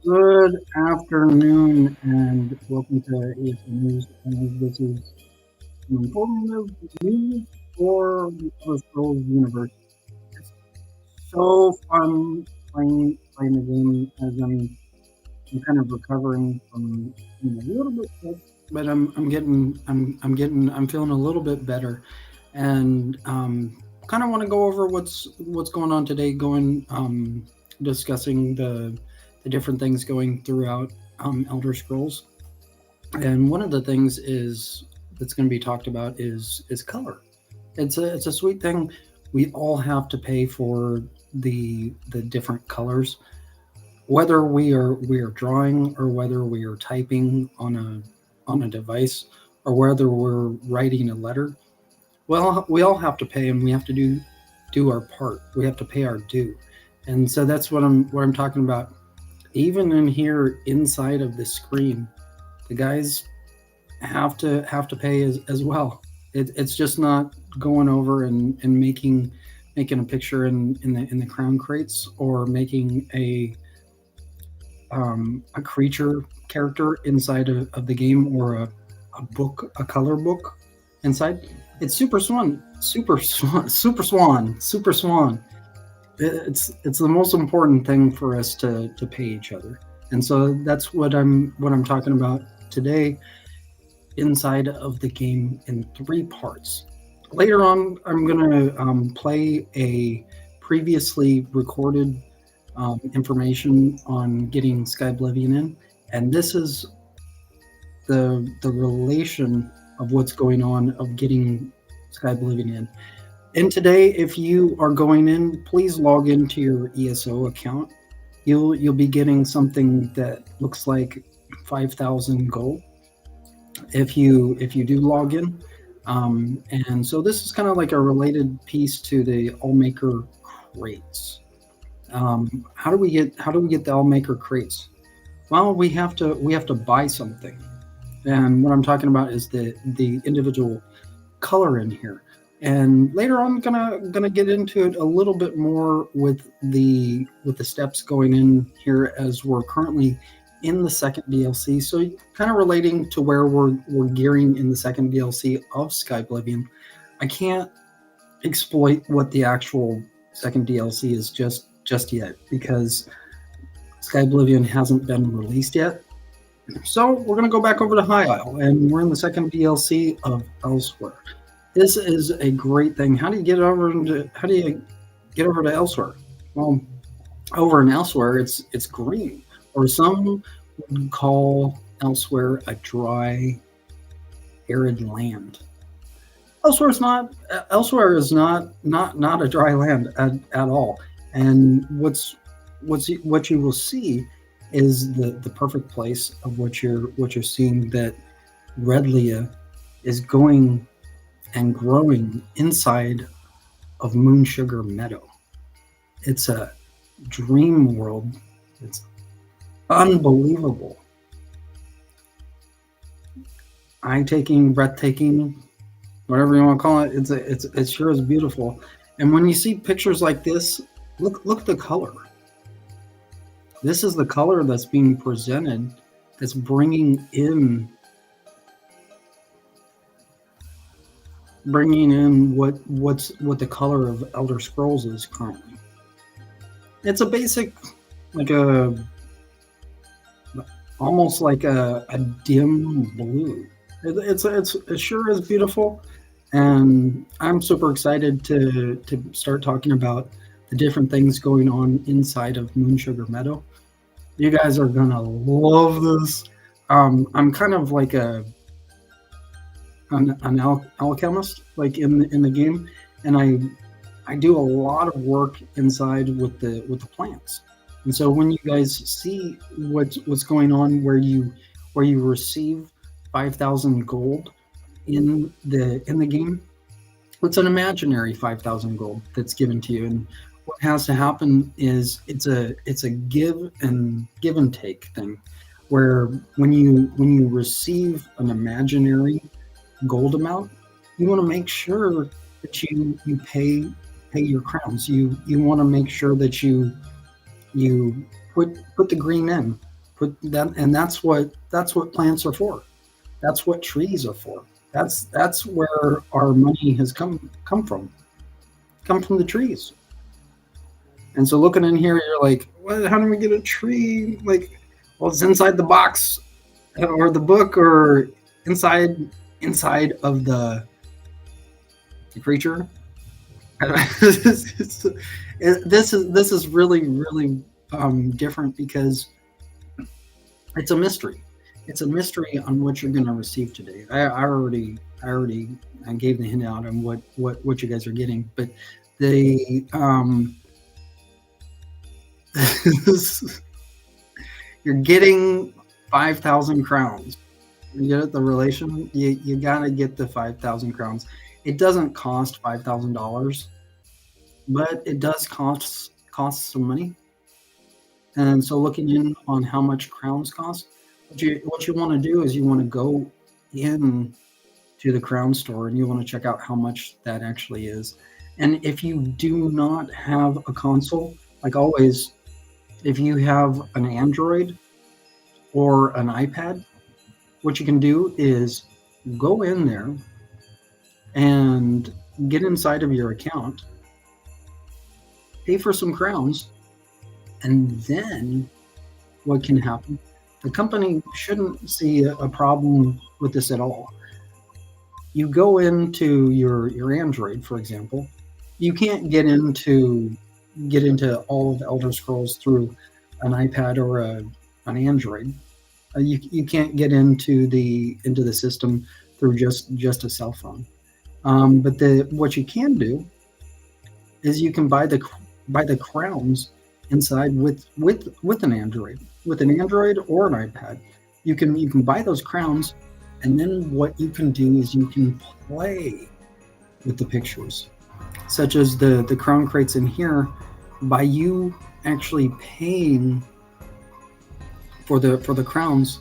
Good afternoon and welcome to ESO News. And this is some informative news for the Elder Scrolls universe. It's so fun playing the game as I'm kind of recovering from being a little bit sick, but I'm feeling a little bit better, and kind of want to go over what's going on today. Discussing the different things going throughout Elder Scrolls, and one of the things is that's going to be talked about is color. It's a sweet thing. We all have to pay for the different colors, whether we are drawing or whether we are typing on a device or whether we're writing a letter. Well, we all have to pay, and we have to do our part. We have to pay our due, and so that's what I'm talking about. Even in here inside of the screen, the guys have to pay as well. It's just not going over and making a picture in the crown crates, or making a creature character inside of the game, or a book, a color book inside. It's super swan. It's the most important thing for us to pay each other, and so that's what I'm talking about today, inside of the game in three parts. Later on, I'm gonna play a previously recorded information on getting Skyblivion in, and this is the relation of what's going on of getting Skyblivion in. And today, if you are going in, please log into your ESO account. You'll be getting something that looks like 5,000 gold if you do log in. And so this is kind of like a related piece to the Allmaker crates. How do we get the Allmaker crates? Well, we have to buy something, and what I'm talking about is the individual color in here. And later on, I'm gonna get into it a little bit more with the steps going in here, as we're currently in the second DLC. So kind of relating to where we're gearing in the second DLC of Skyblivion. I can't exploit what the actual second DLC is just yet, because Skyblivion hasn't been released yet. So we're gonna go back over to High Isle, and we're in the second DLC of Elsewhere. This is a great thing. How do you get over to Elsewhere? Well, over in Elsewhere, it's green, or some would call Elsewhere a dry, arid land. Elsewhere is not. Elsewhere is not a dry land at all. And what you will see is the perfect place of what you're seeing, that Redlia is going and growing inside of Moonsugar Meadow. It's a dream world. It's unbelievable. Eye-taking, breathtaking, whatever you want to call it. It sure is beautiful. And when you see pictures like this, look at the color. This is the color that's being presented, that's bringing in what the color of Elder Scrolls is currently. It's a basic, like almost like a dim blue. It sure is beautiful, and I'm super excited to start talking about the different things going on inside of Moonsugar Meadow. You guys are gonna love this. I'm kind of like an alchemist, like in the game, and I do a lot of work inside with the plants. And so when you guys see what's going on, where you receive 5,000 gold in the game, it's an imaginary 5,000 gold that's given to you. And what has to happen is it's a give and take thing, where when you receive an imaginary gold amount, you want to make sure that you pay your crowns. You want to make sure that you put the green in. Put that, and that's what plants are for. That's what trees are for. That's where our money has come from the trees. And so looking in here, you're like, well, how do we get a tree? Like, well, it's inside the box or the book or inside of the creature. this is really different because it's a mystery. It's a mystery on what you're going to receive today. I gave the hint out on what you guys are getting, but the you're getting 5,000 crowns. You get it, the relation. You gotta get the 5,000 crowns. It doesn't cost $5,000, but it does cost some money. And so, looking in on how much crowns cost, what you want to do is you want to go in to the crown store and you want to check out how much that actually is. And if you do not have a console, like always, if you have an Android or an iPad, what you can do is go in there and get inside of your account, pay for some crowns, and then what can happen? The company shouldn't see a problem with this at all. You go into your Android, for example, you can't get into all of Elder Scrolls through an iPad or an Android. You can't get into the system through just a cell phone. But what you can do is you can buy the crowns inside with an Android, or an iPad. You can buy those crowns, and then what you can do is you can play with the pictures, such as the crown crates in here. By you actually paying for the crowns,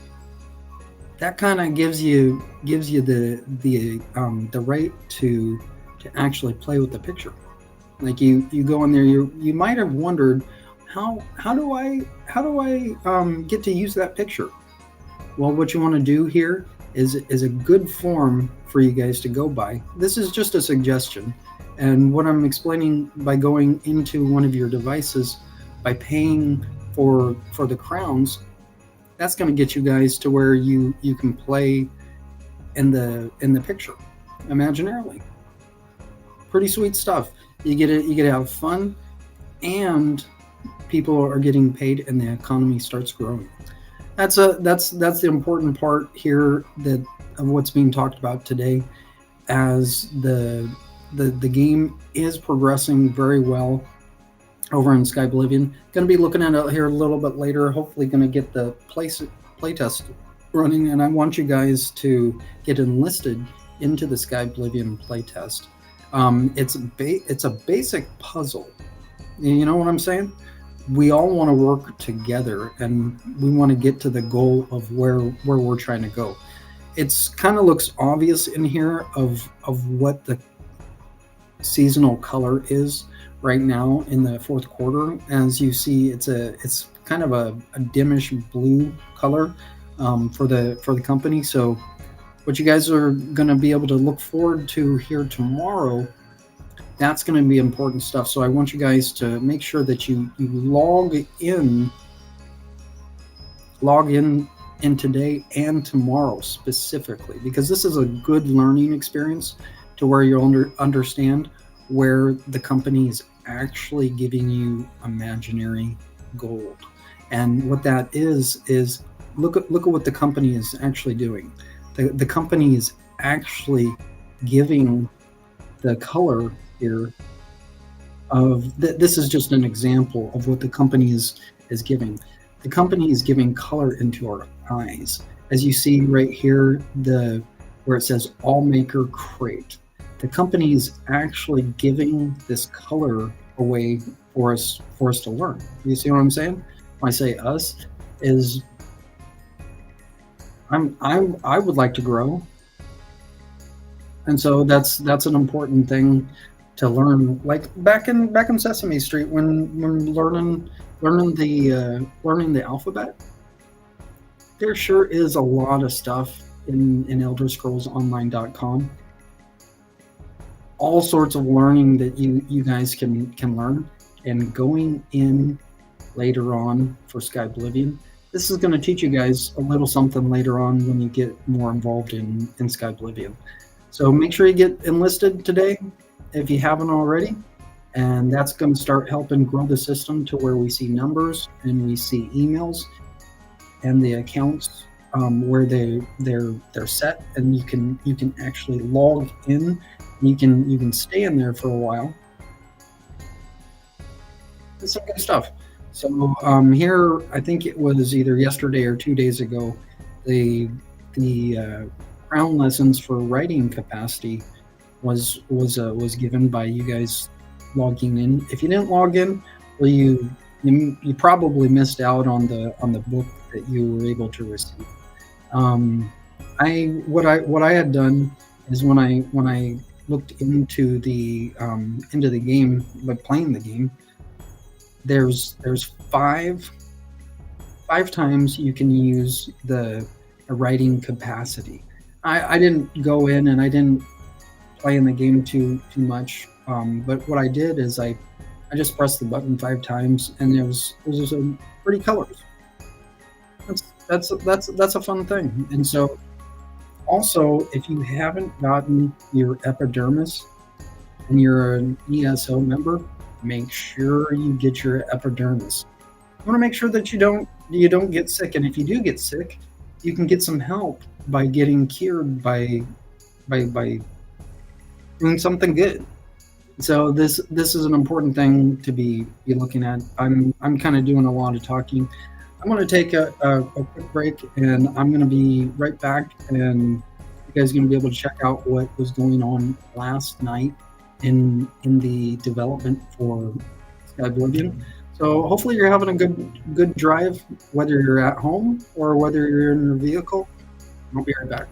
that kind of gives you the right to actually play with the picture. Like you go in there, you might have wondered how do I get to use that picture? Well, what you want to do here is a good form for you guys to go by. This is just a suggestion. And what I'm explaining, by going into one of your devices, by paying for the crowns, that's going to get you guys to where you can play in the picture imaginarily. Pretty sweet stuff. You get to have fun, and people are getting paid, and the economy starts growing. That's the important part here of what's being talked about today, as the game is progressing very well over in Sky Oblivion. Going to be looking at it here a little bit later. Hopefully going to get the playtest running, and I want you guys to get enlisted into the Sky Oblivion playtest. It's a basic puzzle. You know what I'm saying? We all want to work together, and we want to get to the goal of where we're trying to go. It's kind of looks obvious in here of what the seasonal color is right now in the fourth quarter. As you see, it's kind of a dimmish blue color for the company. So what you guys are going to be able to look forward to here tomorrow, that's going to be important stuff. So I want you guys to make sure that you log in today and tomorrow specifically, because this is a good learning experience to where you'll understand where the company is actually giving you imaginary gold. And what that is look at what the company is actually doing. The company is actually giving the color here of this is just an example of what the company is giving. The company is giving color into our eyes. As you see right here, where it says All Maker Crate, the company is actually giving this color away for us to learn. You see what I'm saying? When I say us, is I would like to grow, and so that's an important thing to learn. Like back in Sesame Street, when learning the alphabet, there sure is a lot of stuff in ElderScrollsOnline.com. All sorts of learning that you guys can learn, and going in later on for Skyblivion. This is going to teach you guys a little something later on when you get more involved in Skyblivion. So make sure you get enlisted today if you haven't already, and that's going to start helping grow the system to where we see numbers and we see emails and the accounts where they're set, and you can actually log in. You can stay in there for a while. It's some good stuff. So here, I think it was either yesterday or 2 days ago, the crown lessons for writing capacity was given by you guys logging in. If you didn't log in, well, you probably missed out on the book that you were able to receive. What I had done is when I looked into the game, like playing the game, there's five times you can use the writing capacity. I didn't go in and I didn't play in the game too much, but what I did is I just pressed the button 5 times, and it was pretty colors. That's a fun thing. And so also, if you haven't gotten your epidermis and you're an ESO member, make sure you get your epidermis. You want to make sure that you don't get sick, and if you do get sick, you can get some help by getting cured by doing something good. So this is an important thing to be looking at. I'm kind of doing a lot of talking. I'm going to take a quick break, and I'm going to be right back, and you guys are going to be able to check out what was going on last night in the development for Skyblivion. So hopefully you're having a good drive, whether you're at home or whether you're in your vehicle. I'll be right back.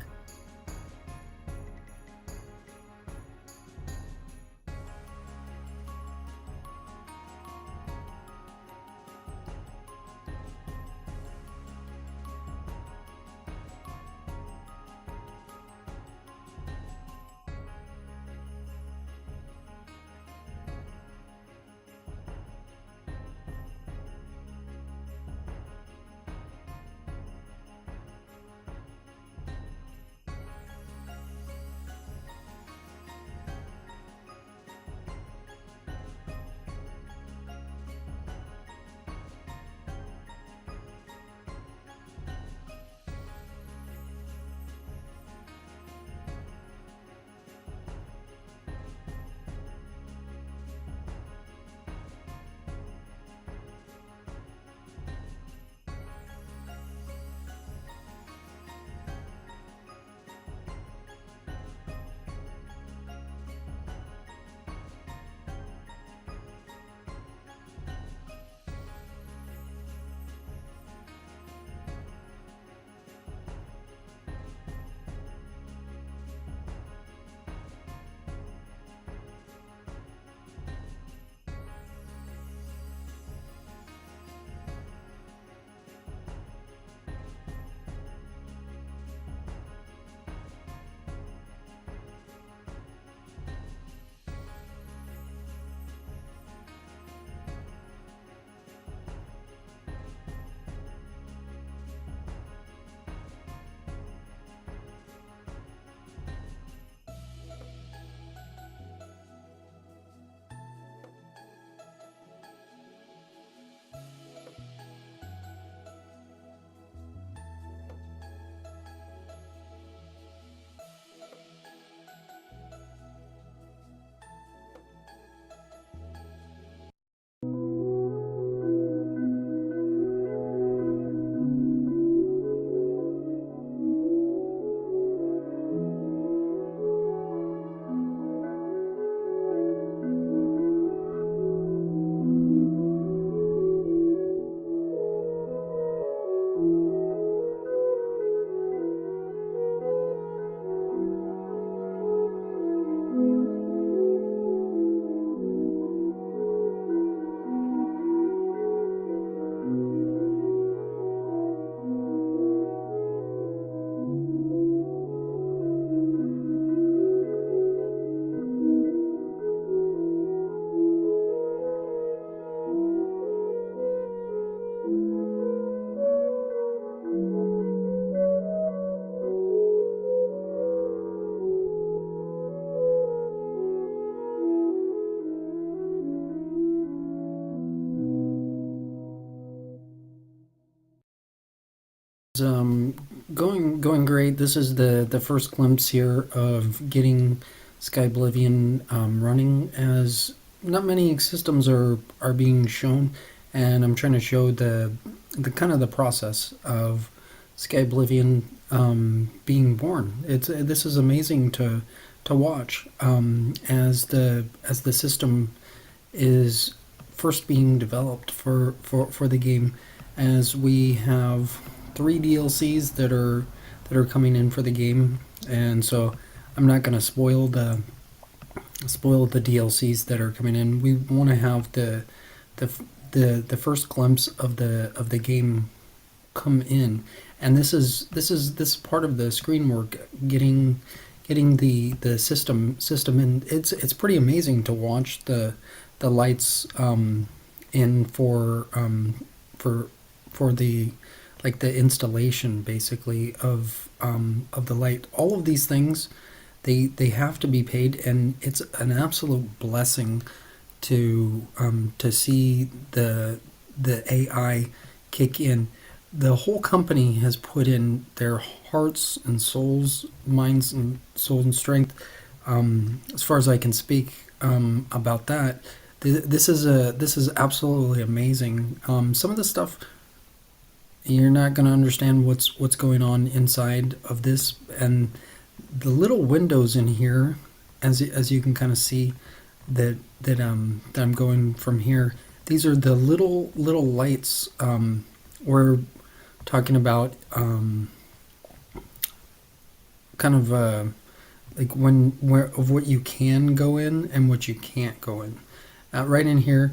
Going great. This is the first glimpse here of getting Sky Oblivion running, as not many systems are being shown, and I'm trying to show the kind of the process of Sky Oblivion being born. This is amazing to watch as the system is first being developed for the game, as we have three DLCs that are coming in for the game, and so I'm not going to spoil the DLCs that are coming in. We want to have the the first glimpse of the game come in, and this part of the screen work, getting the system in. It's pretty amazing to watch the lights in for the, like, the installation basically of the light. All of these things, they have to be paid, and it's an absolute blessing to see the AI kick in. The whole company has put in their hearts and souls, minds and souls and strength. As far as I can speak about that, this is absolutely amazing. Some of the stuff you're not going to understand what's going on inside of this, and the little windows in here, as you can kind of see that I'm going from here. These are the little lights. We're talking about kind of like of what you can go in and what you can't go in. Right in here,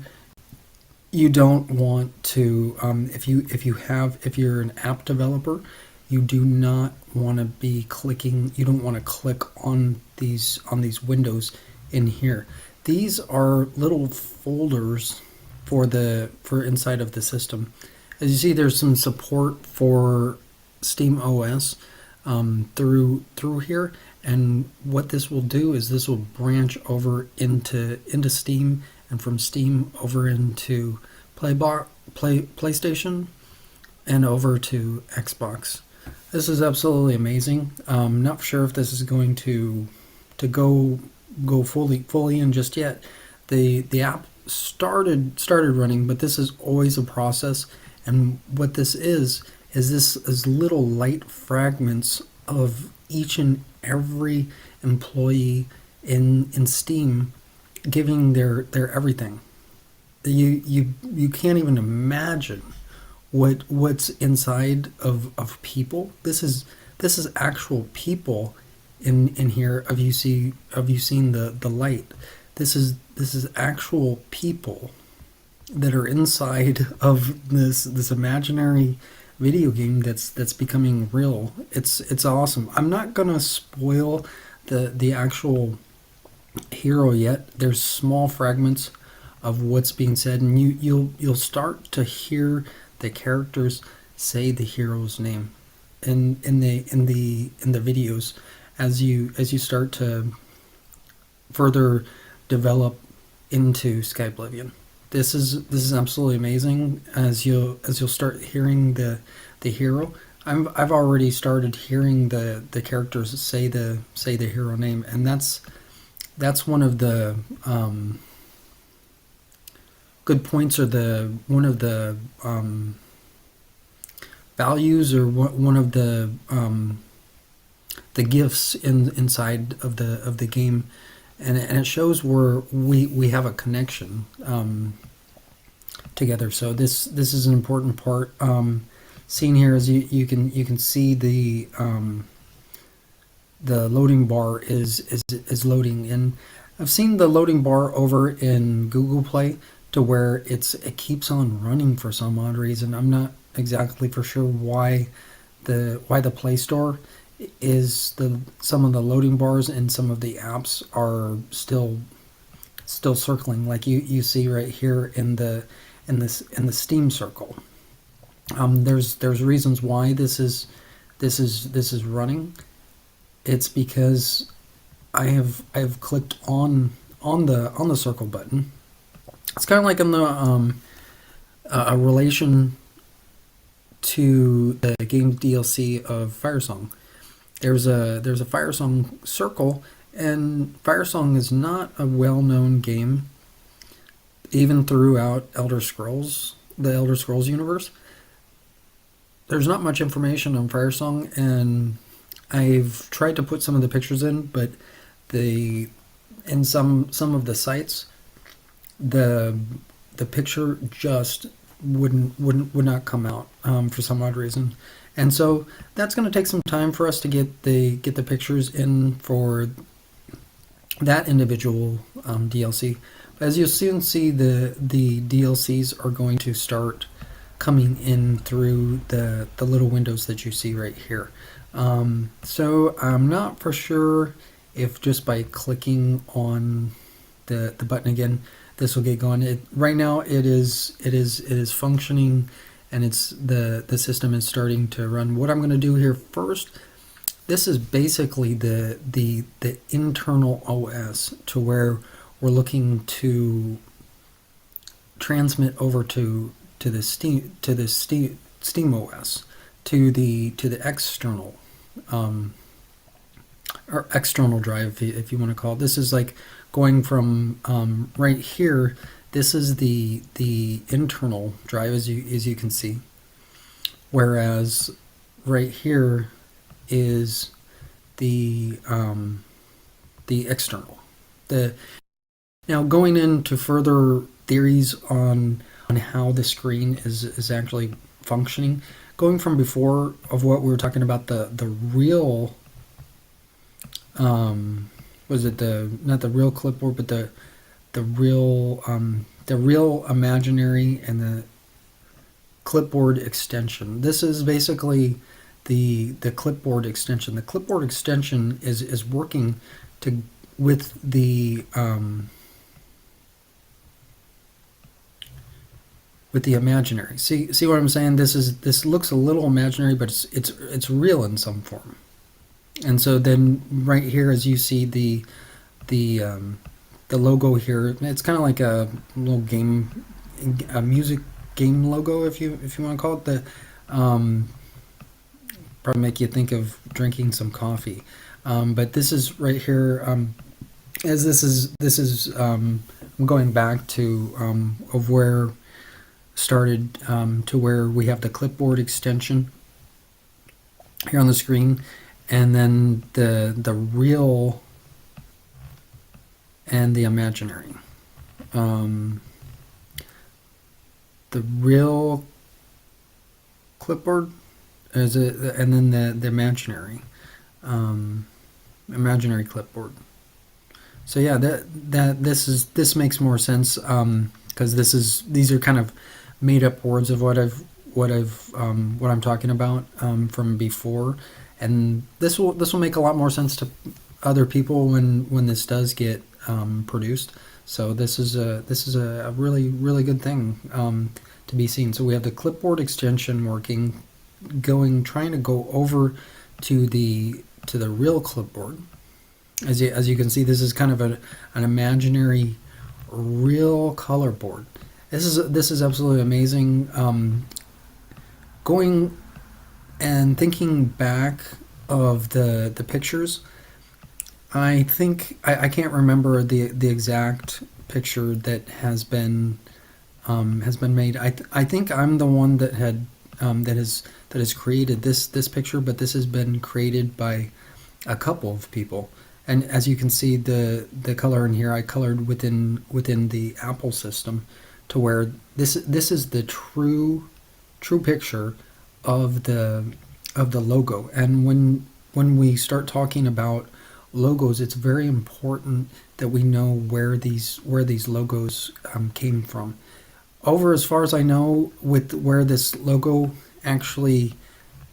you don't want to, if you're an app developer, you do not want to be clicking. You don't want to click on these windows in here. These are little folders for inside of the system. As you see, there's some support for Steam OS through here, and what this will do is this will branch over into Steam, and from Steam over into PlayStation, and over to Xbox. This is absolutely amazing. Not sure if this is going to go fully in just yet. The app started running, but this is always a process. And what this is little light fragments of each and every employee in Steam giving their everything. You can't even imagine what's inside of people. This is actual people in here. Have you seen the light? This is actual people that are inside of this imaginary video game that's becoming real. It's awesome. I'm not gonna spoil the actual hero yet. There's small fragments of what's being said, and you'll start to hear the characters say the hero's name in the videos as you start to further develop into Sky Oblivion. This is absolutely amazing as you'll start hearing the hero. I've already started hearing the characters say the hero name, and that's one of the good points, or one of the values, or one of the gifts inside of the game, and it shows where we have a connection together. So this is an important part. Seen here is you can see the loading bar is loading in. I've seen the loading bar over in Google Play to where it keeps on running for some odd reason. I'm not exactly for sure why the Play Store is some of the loading bars and some of the apps are still circling, like you see right here in the Steam circle. There's reasons why this is running. It's because I have clicked on the circle button. It's kind of like in the a relation to the game's DLC of Firesong. there's a Firesong circle, and Firesong is not a well-known game, even throughout the Elder Scrolls universe. There's not much information on Firesong, and I've tried to put some of the pictures in, but the in some of the sites, the picture just would not come out for some odd reason, and so that's going to take some time for us to get the pictures in for that individual DLC. But as you'll soon see, the DLCs are going to start coming in through the little windows that you see right here. So I'm not for sure if just by clicking on the button again, this will get going. Right now it is functioning, and it's the system is starting to run. What I'm going to do here first, this is basically the internal OS, to where we're looking to transmit over to the Steam OS, to the external or external drive, if you want to call it. This is like going from right here. This is the internal drive, as you can see, whereas right here is the external. Now, going into further theories on how the screen is actually functioning, going from before of what we were talking about, the real was it not the real clipboard, but the real imaginary and the clipboard extension. This is basically the clipboard extension. The clipboard extension is working with the imaginary. See what I'm saying? This looks a little imaginary, but it's real in some form. And so then right here, as you see the logo here, it's kind of like a little a music game logo, if you want to call it. Probably make you think of drinking some coffee. But this is right here. As this is I'm going back to of where started to where we have the clipboard extension here on the screen, and then the real and the imaginary. The real clipboard and then the imaginary clipboard. So yeah, this makes more sense, because these are kind of made up words of what I'm talking about from before, and this will make a lot more sense to other people when this does get produced. So this is a really, really good thing to be seen. So we have the clipboard extension working, trying to go over to the real clipboard. As you can see, this is kind of an imaginary real color board. This is absolutely amazing. Going and thinking back of the pictures, I think I can't remember the exact picture that has been made. I think I'm the one that has created this picture, but this has been created by a couple of people. And as you can see, the color in here, I colored within the Apple system, to where this is the true picture of the logo. And when we start talking about logos, it's very important that we know where these logos came from. Over as far as I know, with where this logo actually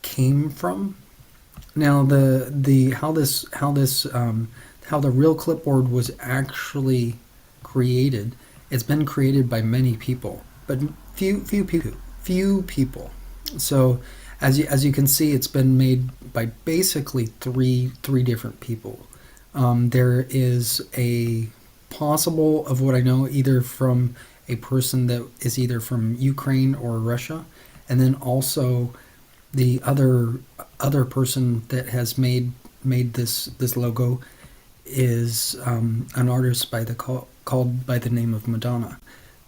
came from. Now how the real clipboard was actually created, it's been created by many people, but few people. So as you can see, it's been made by basically three different people. There is a possible, of what I know, either from a person that is either from Ukraine or Russia, and then also the other person that has made made this logo is an artist called by the name of Madonna.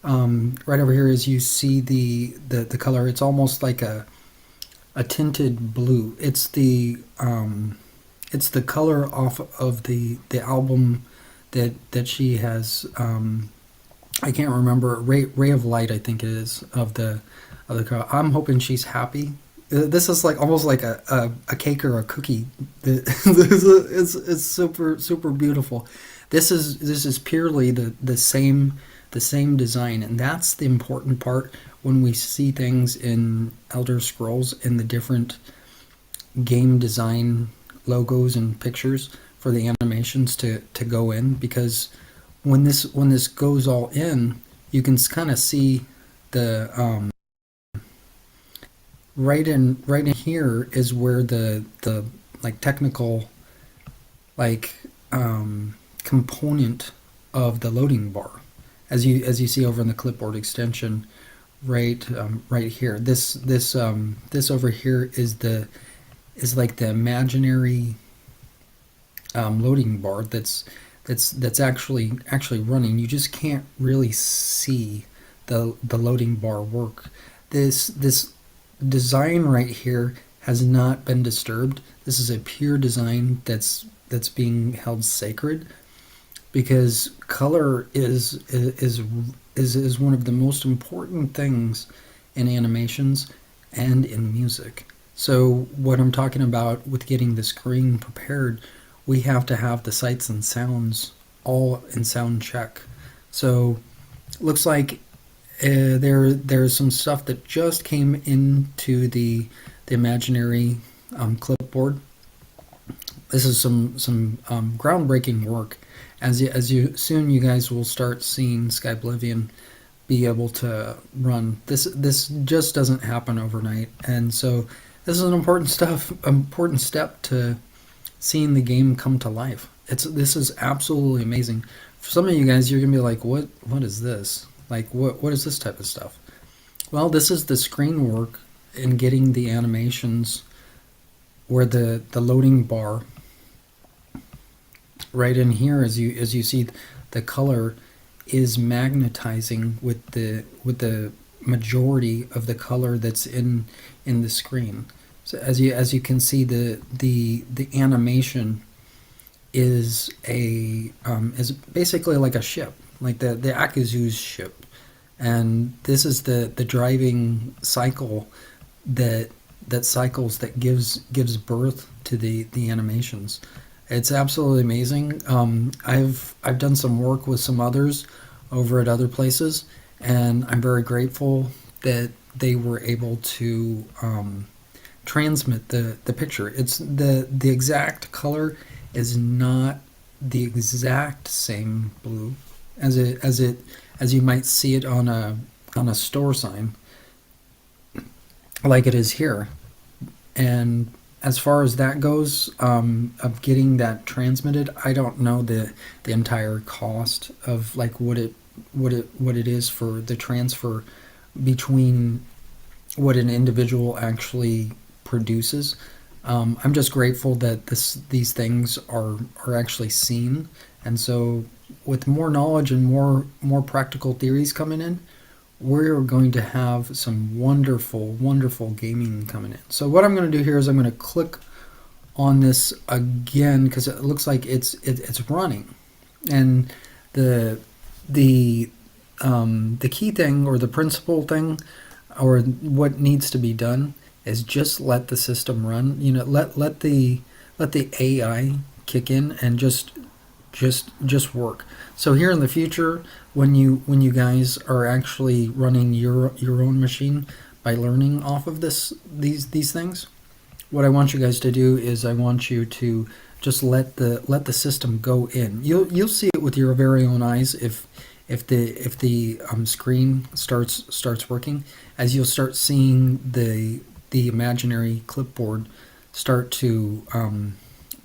Right over here, as you see the color, it's almost like a tinted blue. It's the color off of the album that she has. I can't remember. Ray of Light, I think it is, of the color. I'm hoping she's happy. This is like almost like a cake or a cookie. It's super beautiful. This is purely the same design, and that's the important part when we see things in Elder Scrolls in the different game design logos and pictures for the animations to go in, because when this goes all in, you can kind of see the right in here is where the like technical like component of the loading bar, as you see over in the clipboard extension, right here. This over here is like the imaginary loading bar that's actually running. You just can't really see the loading bar work. This design right here has not been disturbed. This is a pure design that's being held sacred, because color is one of the most important things in animations and in music. So what I'm talking about with getting the screen prepared, we have to have the sights and sounds all in sound check. So looks like there's some stuff that just came into the imaginary clipboard. This is some groundbreaking work. As you soon, you guys will start seeing Skyblivion be able to run. This just doesn't happen overnight, and so this is an important step to seeing the game come to life. This is absolutely amazing. For some of you guys, you're gonna be like, what is this? Like, what is this type of stuff? Well, this is the screen work in getting the animations where the loading bar right in here, as you see, the color is magnetizing with the majority of the color that's in the screen. So as you can see, the animation is is basically like a ship, like the Akazu's ship, and this is the driving cycle that cycles, that gives birth to the animations. It's absolutely amazing. I've done some work with some others over at other places, and I'm very grateful that they were able to transmit the picture. It's the exact color is not the exact same blue as you might see it on a store sign, like it is here. And as far as that goes, of getting that transmitted, I don't know the entire cost of like what it is for the transfer between what an individual actually produces. I'm just grateful that these things are actually seen, and so with more knowledge and more practical theories coming in, we're going to have some wonderful gaming coming in. So what I'm going to do here is I'm going to click on this again, because it looks like it's running, and the key thing, or the principal thing, or what needs to be done is just let the system run. Let the AI kick in and just work. So here in the future, when you guys are actually running your own machine by learning off of these things, what I want you guys to do is I want you to just let the system go in. You'll see it with your very own eyes if the screen starts working, as you'll start seeing the imaginary clipboard start to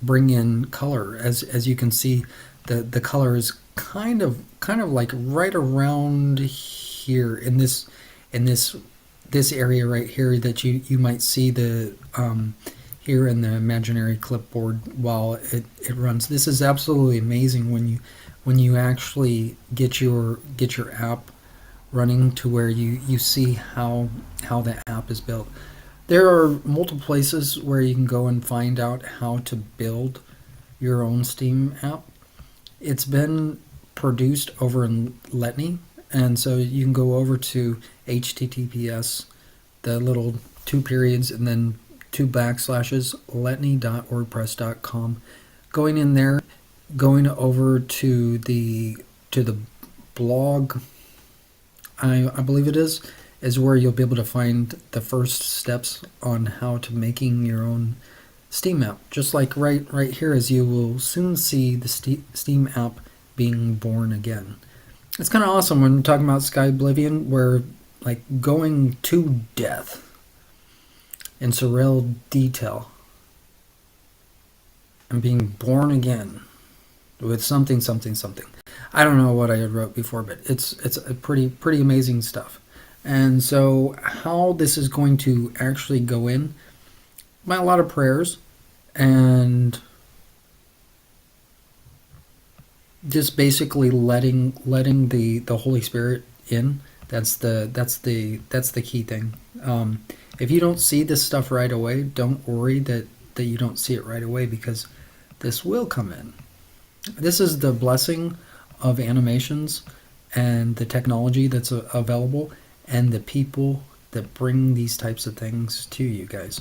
bring in color. As you can see, the color is kind of like right around here in this area right here, that you might see the here in the imaginary clipboard while it runs. This is absolutely amazing when you actually get your app running to where you see how the app is built. There are multiple places where you can go and find out how to build your own Steam app. It's been produced over in Letney, and so you can go over to https, the little 2 periods and then 2 backslashes, letney.wordpress.com. Going in there, going over to the blog, I believe it is where you'll be able to find the first steps on how to making your own Steam app. Just like right here, as you will soon see the Steam app being born again. It's kind of awesome when we're talking about Sky Oblivion, where like going to death in surreal detail and being born again with something. I don't know what I had wrote before, but it's a pretty amazing stuff. And so how this is going to actually go in, by a lot of prayers and just basically letting the Holy Spirit in. That's the key thing. If you don't see this stuff right away, don't worry that you don't see it right away, because this will come in. This is the blessing of animations and the technology that's available and the people that bring these types of things to you guys.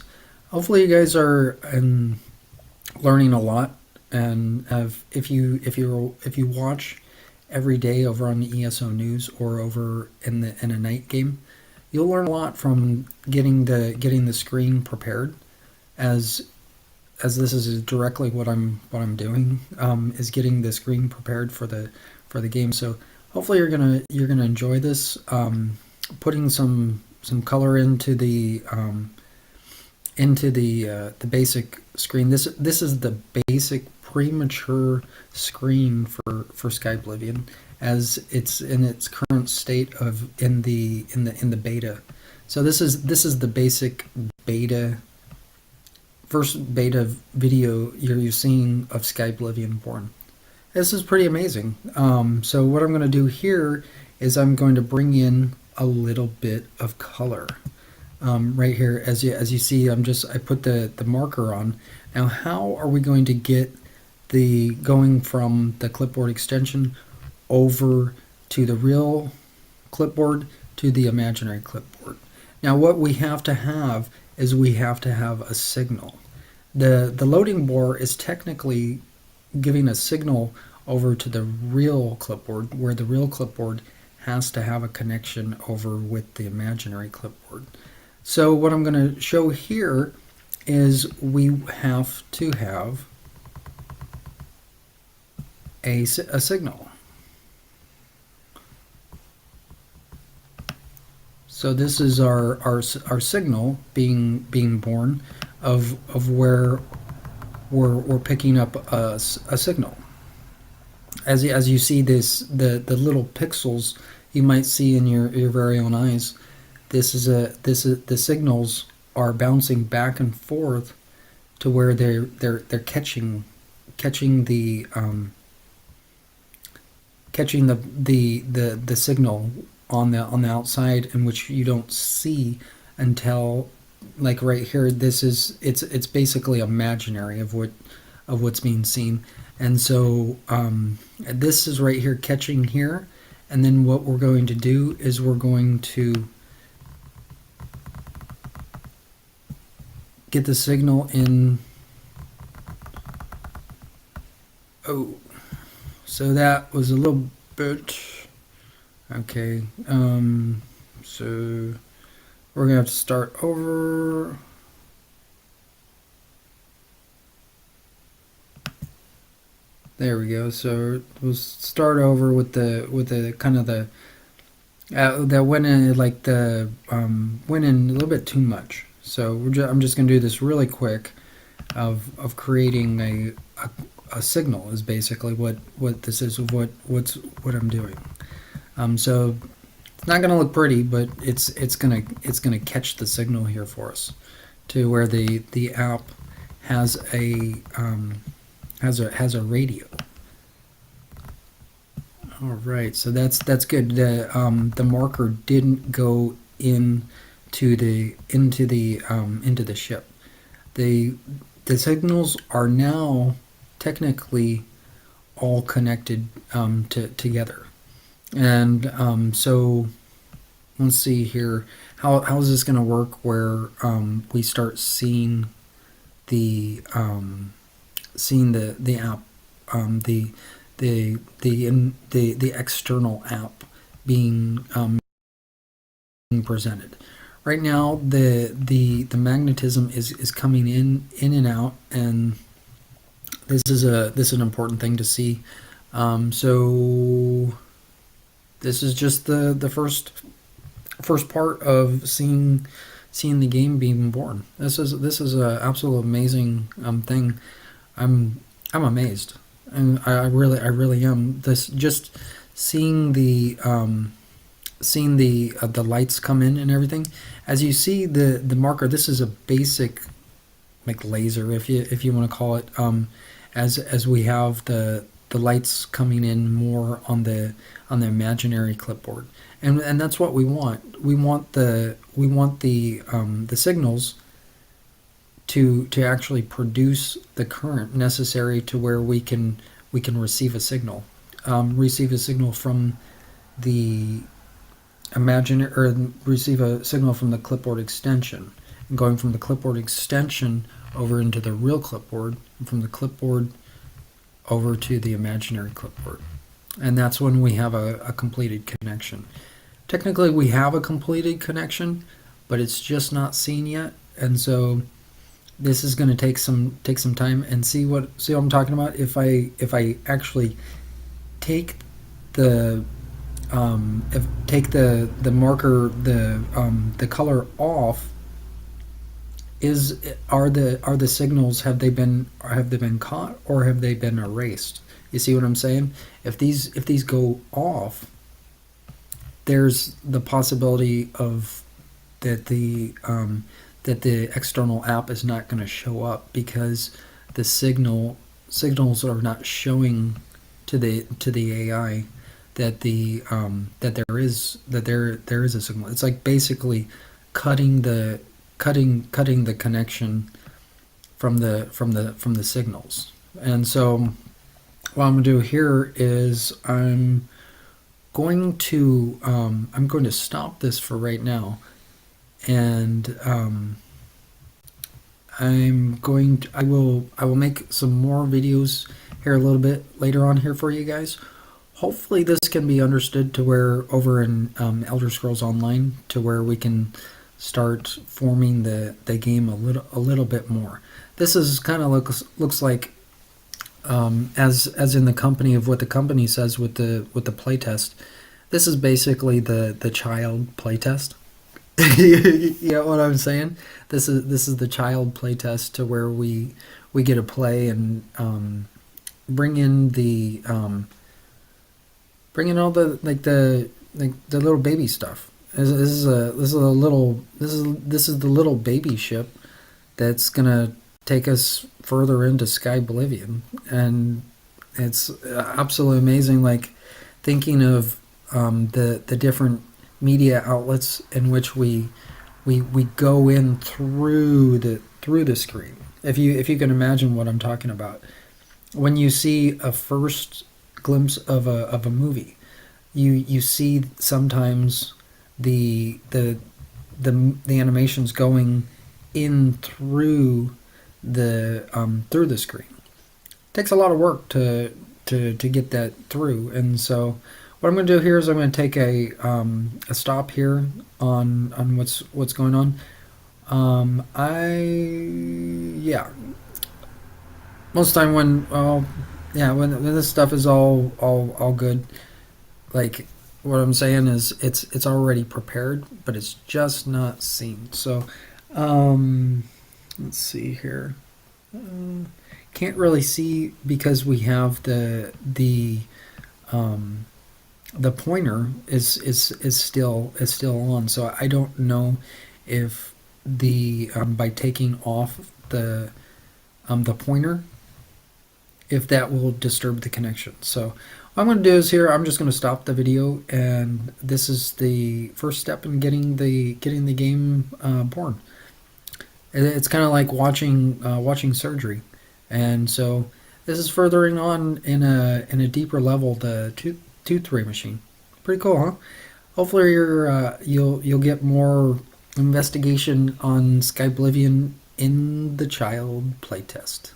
Hopefully you guys are learning a lot, and if you watch every day over on the ESO News or over in a night game, you'll learn a lot from getting the screen prepared. As this is directly what I'm doing, is getting the screen prepared for the game. So hopefully you're gonna enjoy this. Putting some color into the basic screen. This is the basic premature screen for Sky Oblivion, as it's in its current state of in the beta. So this is the basic beta, first beta video you're seeing of Sky Oblivion born. This is pretty amazing. So what I'm going to do here is I'm going to bring in a little bit of color. Right here, as you see, I put the marker on. Now, how are we going to get going from the clipboard extension over to the real clipboard to the imaginary clipboard? Now, what we have to have is we have to have a signal. The loading bar is technically giving a signal over to the real clipboard, where the real clipboard has to have a connection over with the imaginary clipboard. So what I'm going to show here is we have to have a signal. So this is our signal being born of where we're picking up a signal. As you see the little pixels you might see in your very own eyes. The signals are bouncing back and forth to where they're catching the signal on the outside, in which you don't see until, like right here, it's basically imaginary of what's being seen. And so this is right here catching here, and then what we're going to do is we're going to get the signal in. Oh, so that was a little bit okay. So we're gonna have to start over. There we go. So we'll start over with the kind of the that went in like the went in a little bit too much. So I'm just going to do this really quick of creating a signal is basically what this is, what I'm doing. So it's not going to look pretty, but it's going to catch the signal here for us to where the app has a radio. All right, so that's good. The marker didn't go into the ship. The the signals are now technically all connected together, and so let's see here. How is this going to work? Where we start seeing the app, the external app being presented. Right now, the magnetism is coming in and out, and this is an important thing to see. So this is just the first part of seeing the game being born. This is a absolute amazing thing. I'm amazed, and I really am. This just seeing the lights come in and everything. As you see the marker, this is a basic like laser, if you want to call it. As we have the lights coming in more on the imaginary clipboard, and that's what we want. We want the signals to actually produce the current necessary to where we can receive a signal, from the imaginary, or receive a signal from the clipboard extension, and going from the clipboard extension over into the real clipboard, and from the clipboard over to the imaginary clipboard. And that's when we have a completed connection. Technically, we have a completed connection, but it's just not seen yet. And so this is going to take some time, and see what I'm talking about. If I actually take the take the marker, the color off, are the signals, have they been caught, or have they been erased? You see what I'm saying? If these go off, there's the possibility of that the external app is not going to show up, because the signals are not showing to the AI that there is a signal. It's like basically cutting the connection from the signals. And so what I'm going to do here is I'm going to stop this for right now, and I will make some more videos here a little bit later on here for you guys. Hopefully this can be understood to where over in Elder Scrolls Online, to where we can start forming the game a little bit more. This is kind of looks like as in the company of what the company says with the playtest. This is basically the child playtest. You get what I'm saying? This is the child playtest, to where we get to play and bring in all the the little baby stuff. This is the little baby ship that's gonna take us further into Sky Oblivion, and it's absolutely amazing. Like thinking of the different media outlets in which we go in through the screen. If you can imagine what I'm talking about, when you see a first glimpse of a movie, you see sometimes the animations going in through the screen. It takes a lot of work to get that through, and so what I'm going to do here is I'm going to take a stop here on what's going on. Most of the time when this stuff is all good, like what I'm saying is it's already prepared, but it's just not seen. So let's see here. Can't really see because we have the pointer is still on. So I don't know if the by taking off the the pointer if that will disturb the connection. So what I'm going to do is here I'm just going to stop the video, and this is the first step in getting the game born. It's kind of like watching surgery, and so this is furthering on in a deeper level the tooth ray machine. Pretty cool, huh? Hopefully you'll get more investigation on Skyblivion in the child playtest.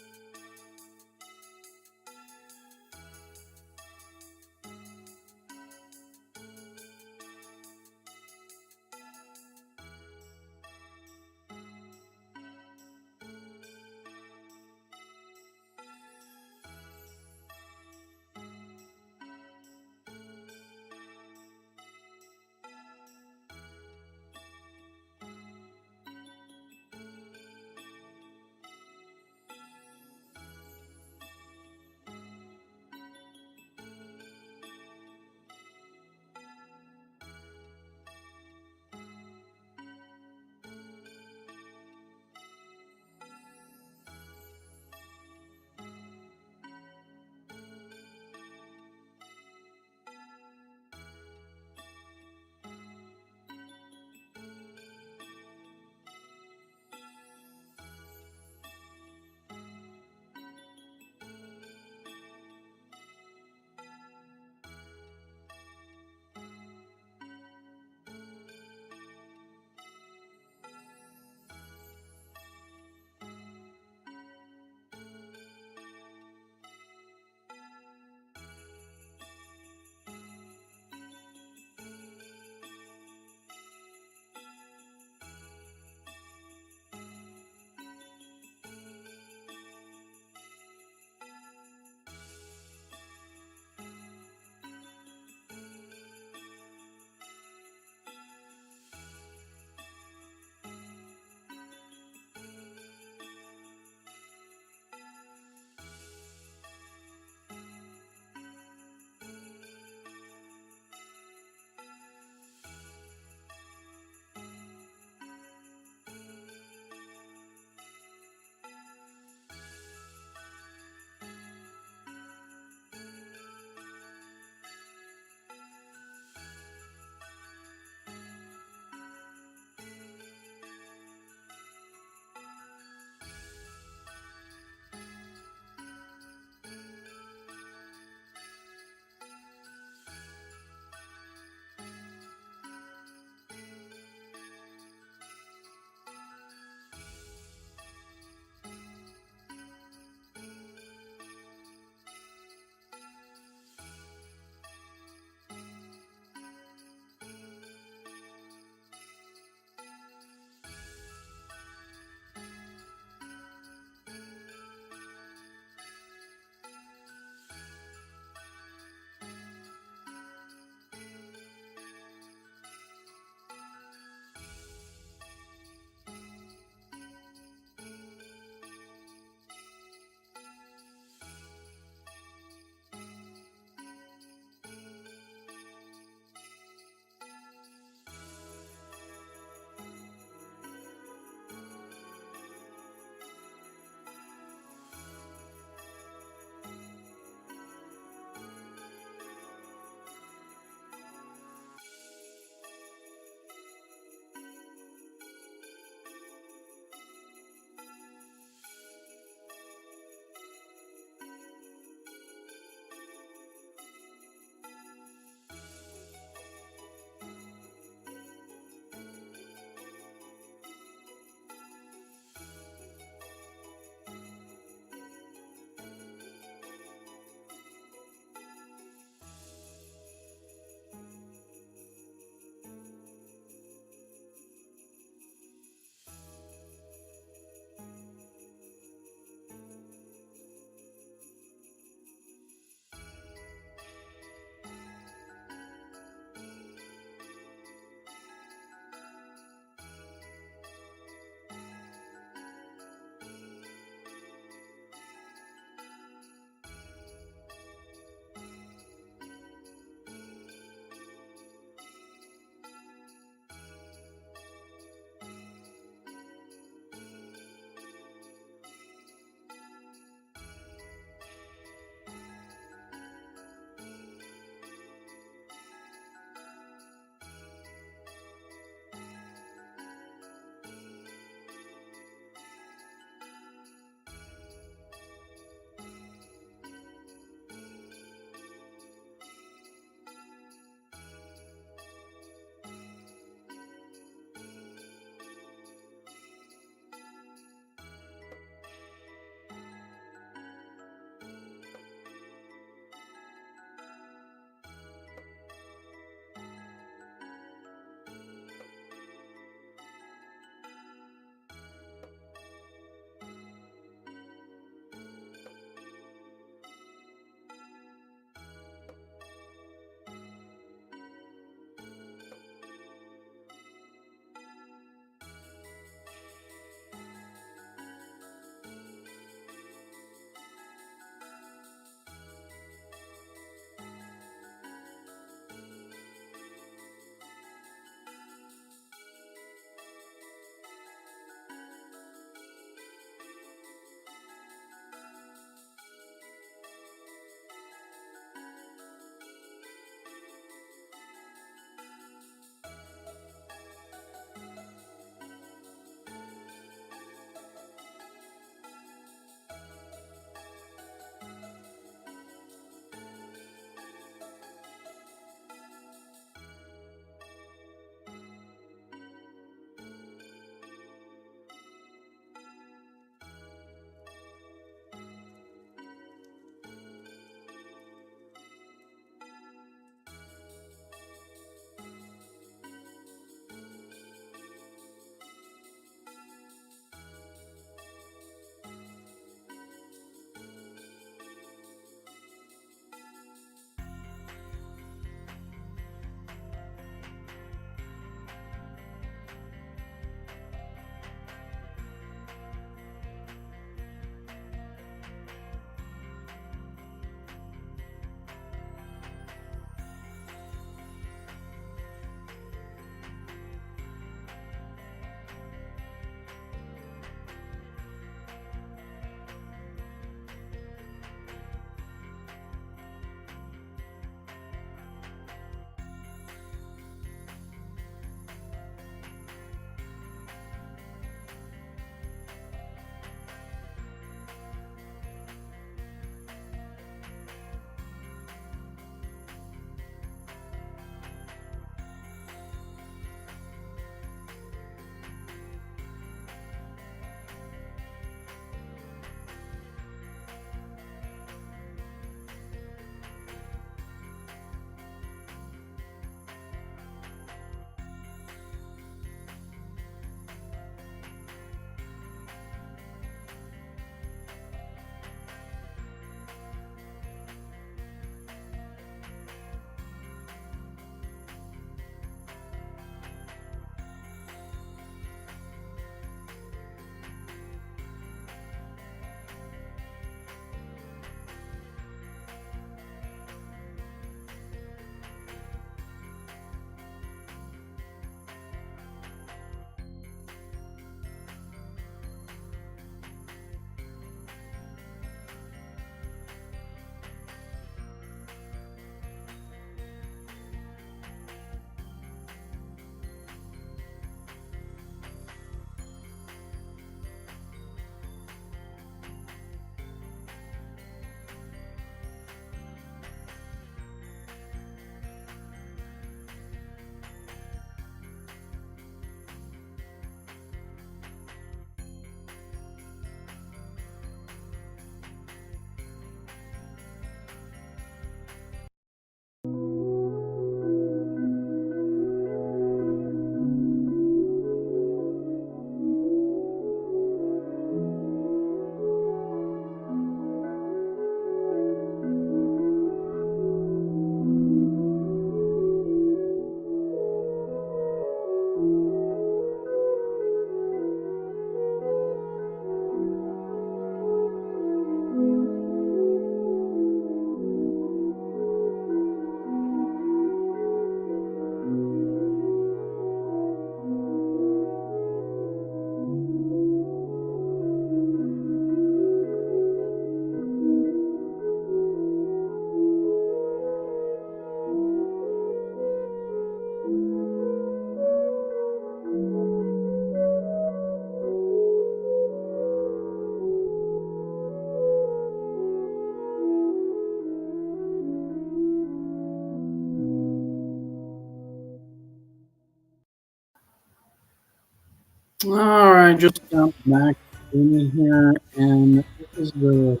All right, just jump back in here, and this is the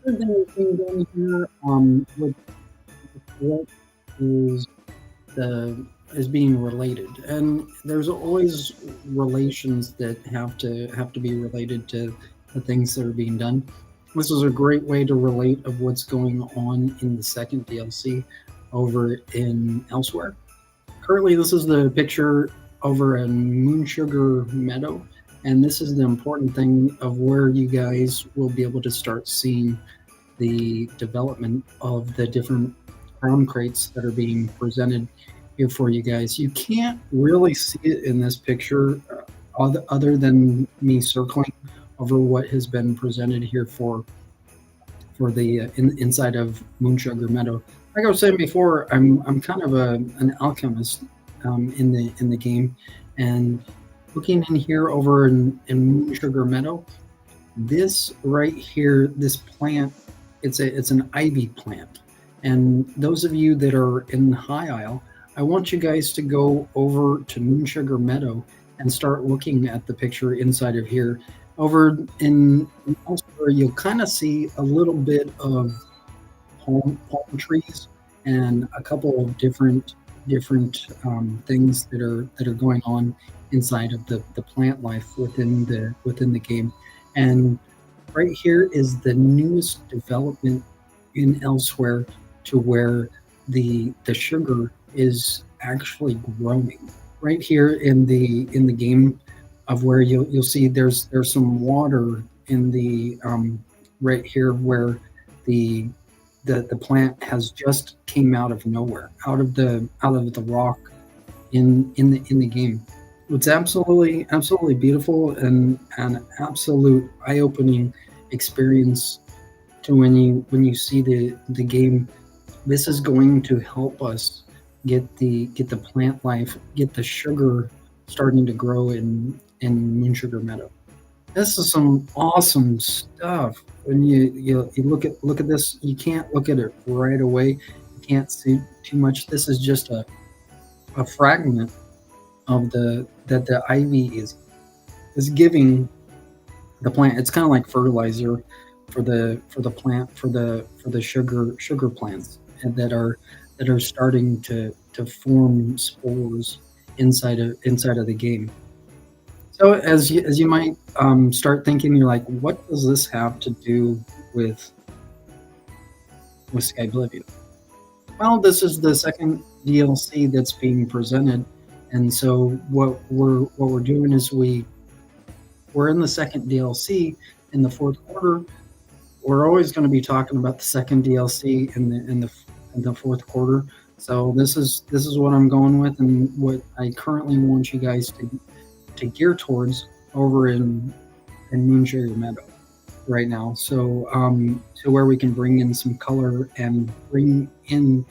third thing that's being done here. With what is the is being related, and there's always relations that have to be related to the things that are being done. This is a great way to relate of what's going on in the second DLC over in elsewhere. Currently, this is the picture over in Moonsugar Meadow, and this is the important thing of where you guys will be able to start seeing the development of the different crown crates that are being presented here for you guys. You can't really see it in this picture other than me circling over what has been presented here for the inside of Moonsugar Meadow. Like I was saying before, I'm kind of an alchemist in the game, and looking in here over in Moonsugar Meadow, this right here, this plant, it's an ivy plant, and those of you that are in High Isle, I want you guys to go over to Moonsugar Meadow and start looking at the picture inside of here. Over in elsewhere, you'll kind of see a little bit of palm trees and a couple of different things that are going on inside of the plant life within the game. And right here is the newest development in elsewhere to where the sugar is actually growing. Right here in the game of where you'll see there's some water in the right here where the the plant has just came out of nowhere, out of the rock in the game. It's absolutely beautiful and an absolute eye opening experience to when you see the game. This is going to help us get the plant life, get the sugar starting to grow in Moonsugar Meadow. This is some awesome stuff. When you look at this, you can't look at it right away. You can't see too much. This is just a fragment of the that the ivy is giving the plant. It's kind of like fertilizer for the plant for the sugar plants and that are starting to form spores inside of the game. So as you might start thinking, you're like, what does this have to do with Skyblivia? Well, this is the second DLC that's being presented, and so what we're doing is we're in the second DLC in the fourth quarter. We're always going to be talking about the second DLC in the fourth quarter. So this is what I'm going with, and what I currently want you guys to gear towards over in Moonsugar Meadow right now. So so where we can bring in some color and bring in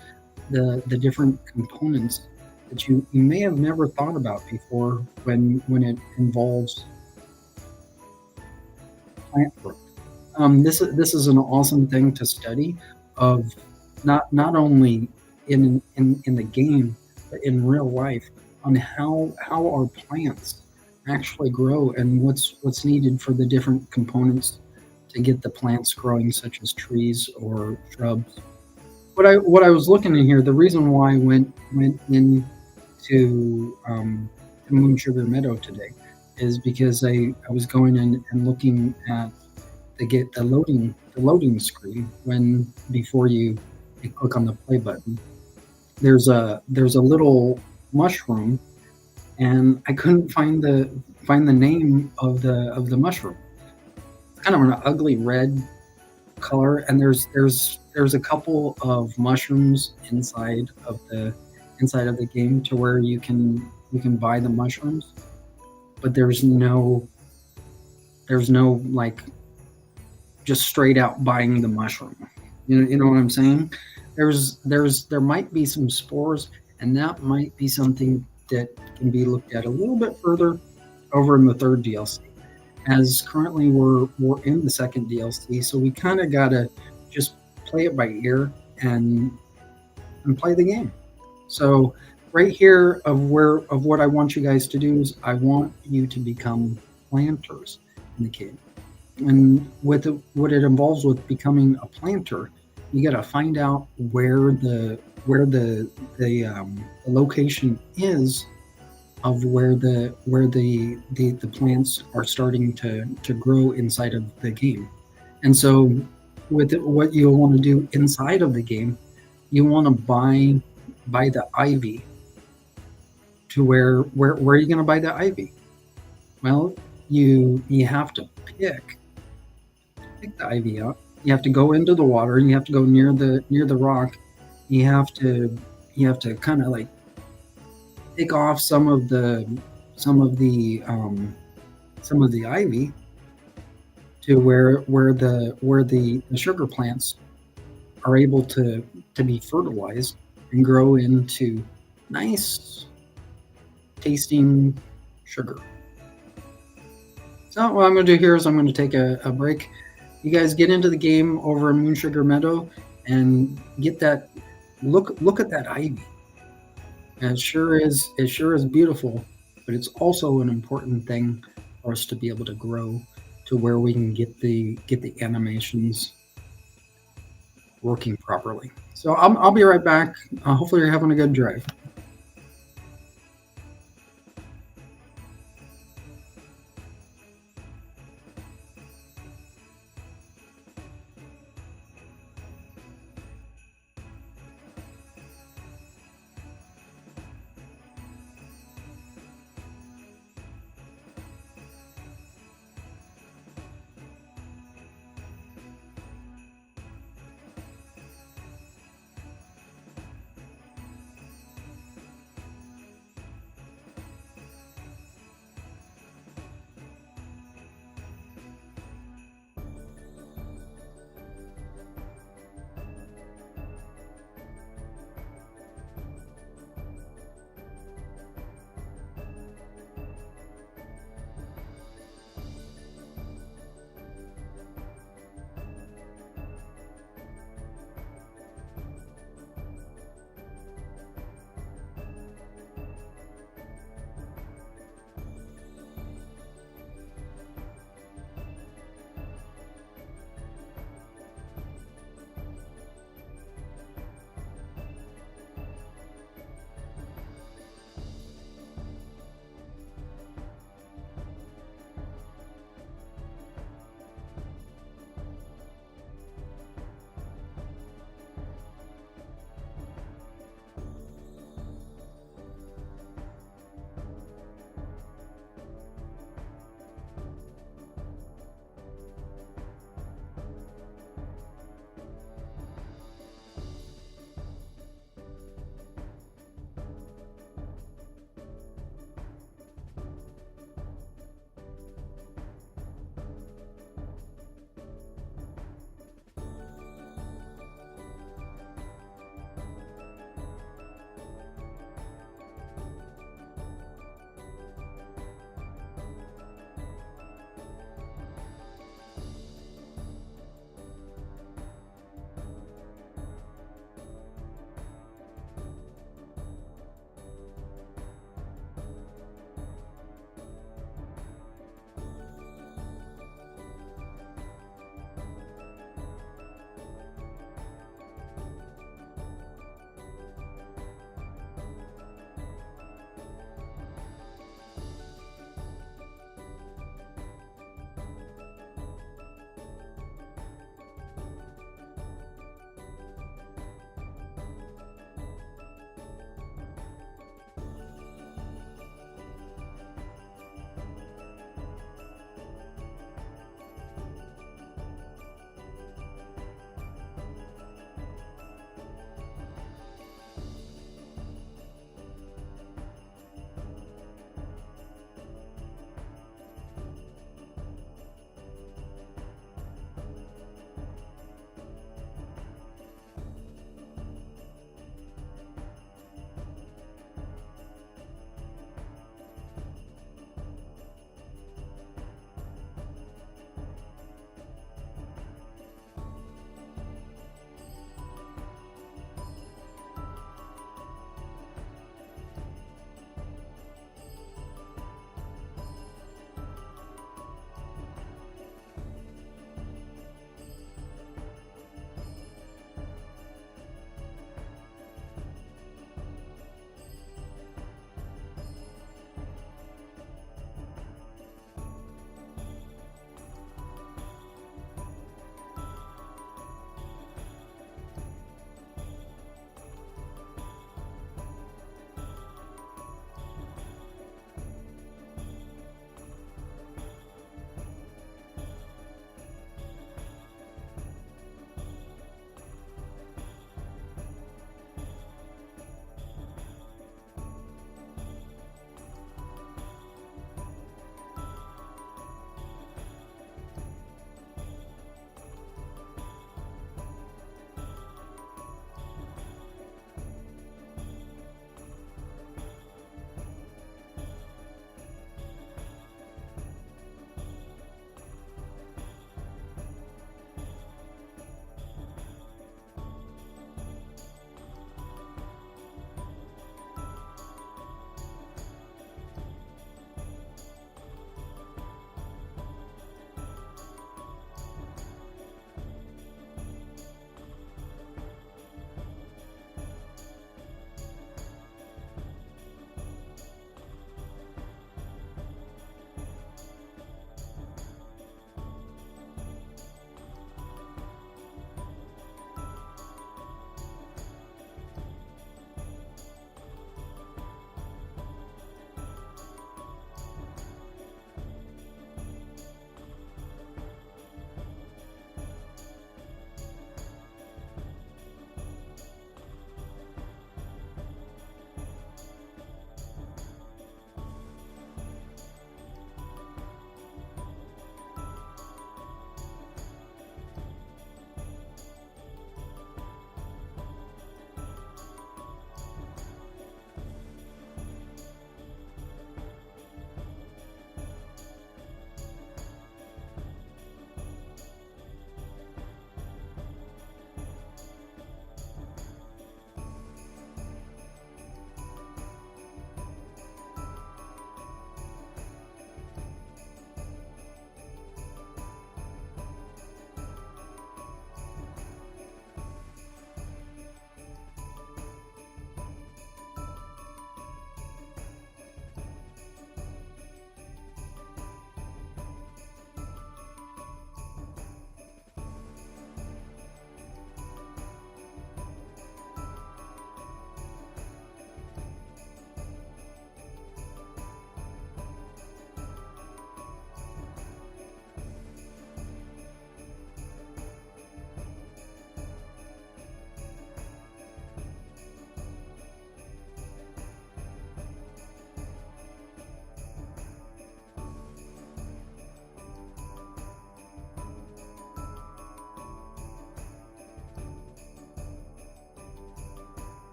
the different components that you may have never thought about before when it involves plant growth. This is an awesome thing to study of not only in the game but in real life on how our plants actually grow and what's needed for the different components to get the plants growing, such as trees or shrubs. What I was looking in here, the reason why I went in to Moonsugar Meadow today is because I was going in and looking at the loading screen when before you click on the play button. There's a little mushroom, and I couldn't find the name of the mushroom. It's kind of an ugly red color, and there's a couple of mushrooms inside of the game to where you can buy the mushrooms, but there's no like just straight out buying the mushroom. You know what I'm saying? There might be some spores, and that might be something that can be looked at a little bit further over in the third DLC. As currently we're in the second DLC, so we kind of gotta just play it by ear and play the game. So right here of what I want you guys to do is I want you to become planters in the game. And what it involves with becoming a planter, you got to find out where the location is of where the plants are starting to grow inside of the game. And so what you'll want to do inside of the game, you want to buy the ivy to where are you going to buy the ivy? Well, you have to pick the ivy up. You have to go into the water. You have to go near the rock. You have to you have to kind of like take off some of the um, some of the ivy to where the sugar plants are able to be fertilized and grow into nice tasting sugar. So what I'm going to do here is I'm going to take a break. You guys get into the game over in Moon Sugar Meadow and get that look at that ivy. And it sure is beautiful, but it's also an important thing for us to be able to grow to where we can get the animations working properly. So I'll be right back. Hopefully you're having a good drive.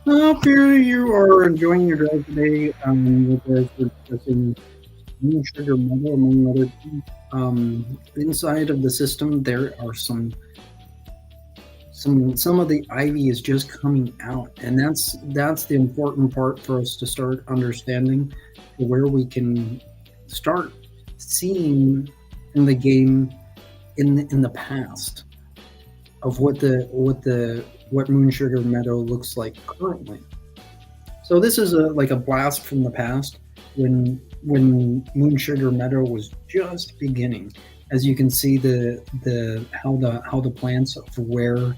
I hope you are enjoying your drive today with us. We're discussing moon sugar metal, among other things. Inside of the system, there are some of the ivy is just coming out, and that's the important part for us to start understanding, to where we can start seeing in the game, in the past, of what moon sugar meadow looks like currently. So this is like a blast from the past, when moon sugar meadow was just beginning. As you can see, the plants of where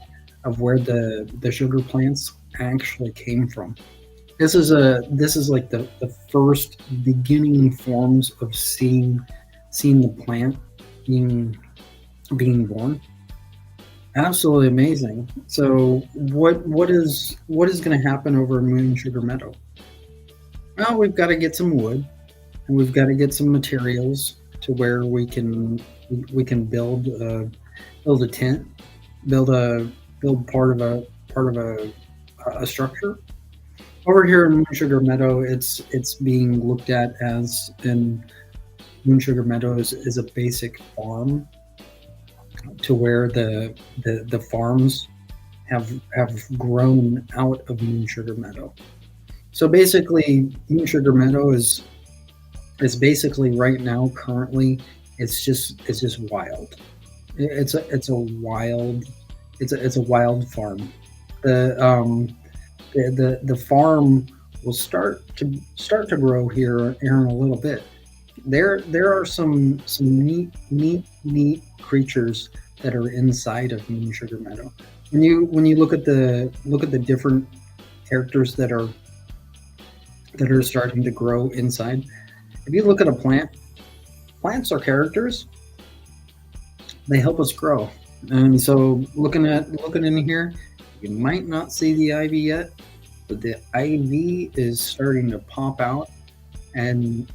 the sugar plants actually came from. This is like the first beginning forms of seeing the plant being born. Absolutely amazing. So what is going to happen over in Moon Sugar Meadow? Well, we've got to get some wood, and we've got to get some materials to where we can build a tent, build a build part of a structure. Over here in Moon Sugar Meadow, it's being looked at as in Moon Sugar Meadow is a basic farm, to where the farms have grown out of Moon Sugar Meadow. So basically, Moon Sugar Meadow is basically right now currently it's just wild. It's a wild farm. The the farm will start to grow here in a little bit. There are some neat creatures that are inside of Moon Sugar Meadow. When you look at the different characters that are starting to grow inside. If you look at a plant, plants are characters. They help us grow. And so looking in here, you might not see the ivy yet, but the ivy is starting to pop out, and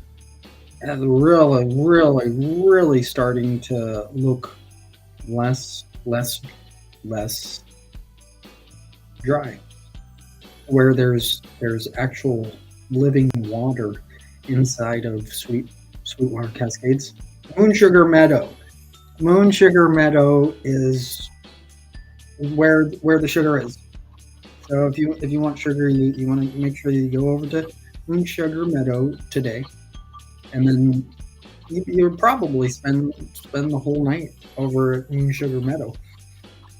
really starting to look less dry, where there's actual living water inside of Sweetwater Cascades. Moon Sugar Meadow. Moon Sugar Meadow is where the sugar is. So if you want sugar, you want to make sure you go over to Moon Sugar Meadow today, and then you'll probably spend the whole night over at Moon Sugar Meadow,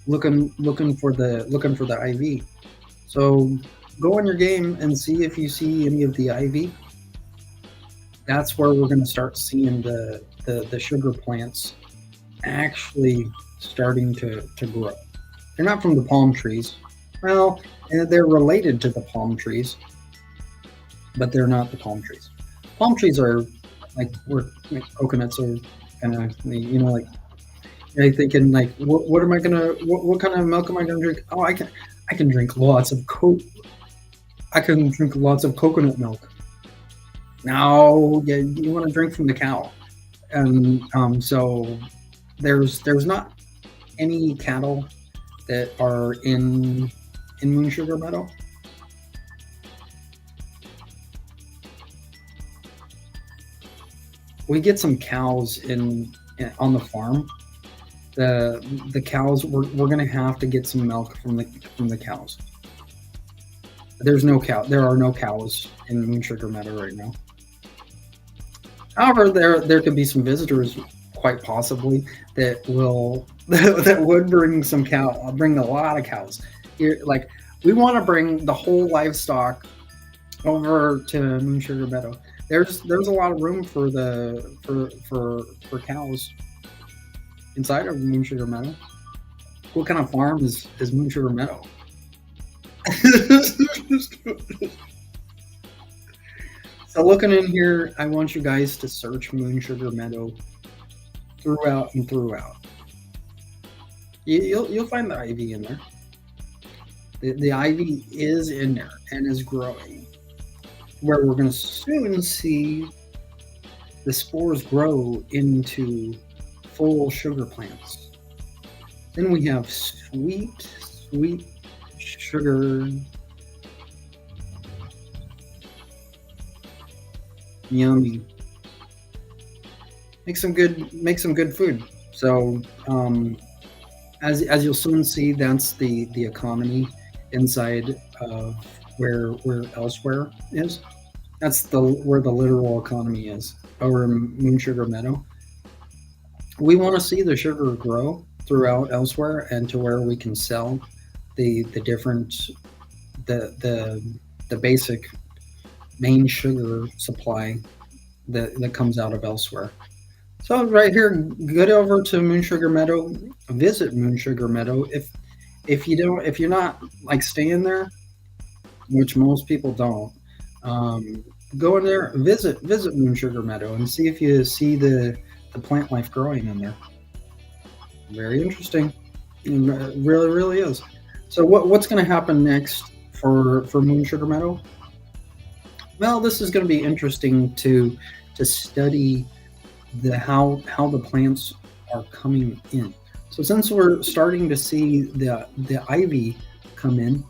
looking for the IV. So go in your game and see if you see any of the ivy. That's where we're going to start seeing the sugar plants actually starting to grow. They're not from the palm trees. Well, they're related to the palm trees, but they're not the palm trees. Palm trees are like coconuts are kind of, like, you're thinking like, what am I gonna what kind of milk am I gonna drink? Oh, I can drink lots of coconut milk. Now, yeah, you want to drink from the cow, and so there's not any cattle that are in Moon Sugar Meadow. We get some cows on the farm. The cows, we're gonna have to get some milk from the cows. There are no cows in Moon Sugar Meadow right now. However, there could be some visitors, quite possibly, that will that would bring a lot of cows. Here, like, we want to bring the whole livestock over to Moon Sugar Meadow. There's a lot of room for cows inside of Moon Sugar Meadow. What kind of farm is Moon Sugar Meadow? So looking in here, I want you guys to search Moon Sugar Meadow throughout and throughout. You'll find the ivy in there. The ivy is in there and is growing. Where we're going to soon see the spores grow into full sugar plants. Then we have sweet sugar Yummy. Make some good food. So as you'll soon see, that's the economy inside of where elsewhere is. That's the where the literal economy is over in Moon Sugar Meadow. We want to see the sugar grow throughout elsewhere and to where we can sell the different the the basic main sugar supply that comes out of elsewhere. So right here, get over to Moon Sugar Meadow, visit Moon Sugar Meadow. If you're not like staying there, which most people don't, um, go in there, visit Moon Sugar Meadow, and see if you see the plant life growing in there. Very interesting. It really is. So what's going to happen next for Moon Sugar Meadow? Well, this is going to be interesting to study the how the plants are coming in. So since we're starting to see the ivy come in,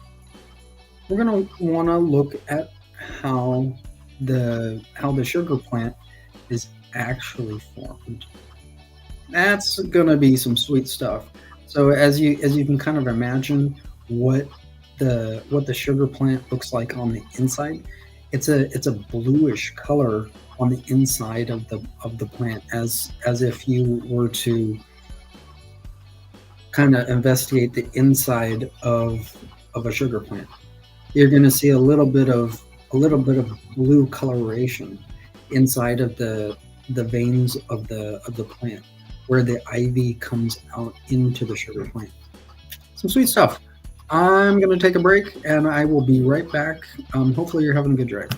we're going to want to look at how the sugar plant is actually formed. That's going to be some sweet stuff. So as you can kind of imagine what the sugar plant looks like on the inside, it's a bluish color on the inside of the plant, as if you were to kind of investigate the inside of a sugar plant. You're going to see a little bit of blue coloration inside of the veins of the plant where the ivy comes out into the sugar plant. Some sweet stuff. I'm going to take a break and I will be right back. Hopefully you're having a good drive.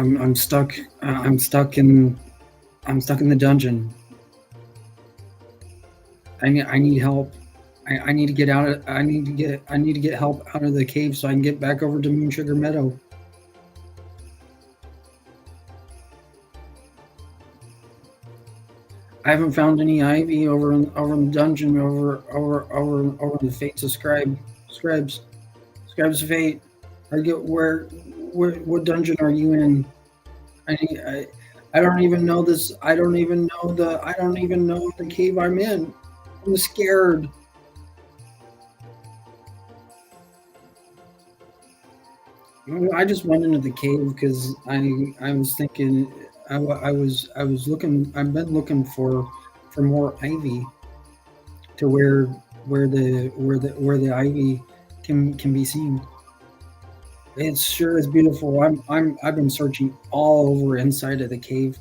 I'm stuck. I'm stuck in. I'm stuck in the dungeon. I need help. I need to get out of. I need to get help out of the cave so I can get back over to Moon Sugar Meadow. I haven't found any ivy over in the dungeon over the fates of scribes of fate. I get where what dungeon are you in? I I I don't even know this. I don't even know the cave I'm in. I'm scared. I just went into the cave because I was thinking I was looking. I've been looking for more ivy to where the ivy can be seen. It sure is beautiful. I've been searching all over inside of the cave.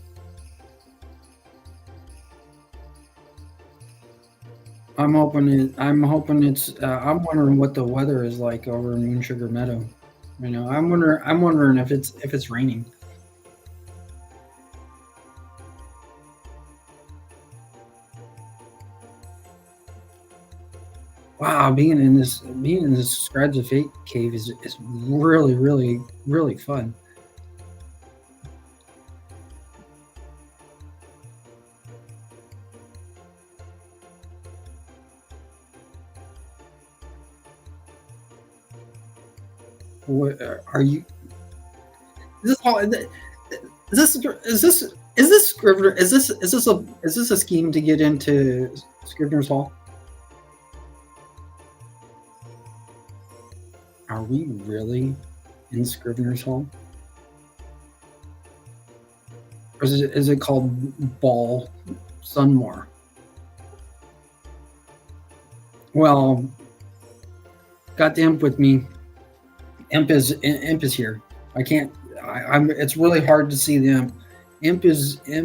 I'm hoping it's. I'm wondering what the weather is like over in Moon Sugar Meadow. You know, I'm wondering if it's raining. Wow, being in this Scribes of Fate cave is really fun. What are you? Is this all? Is this Scrivener? Is this a scheme to get into Scrivener's Hall? Are we really in Scrivener's Hall? Or is it called Ball Sunmore? Well, got the imp with me. Imp is here. I can't. I'm. It's really hard to see the imp. Is one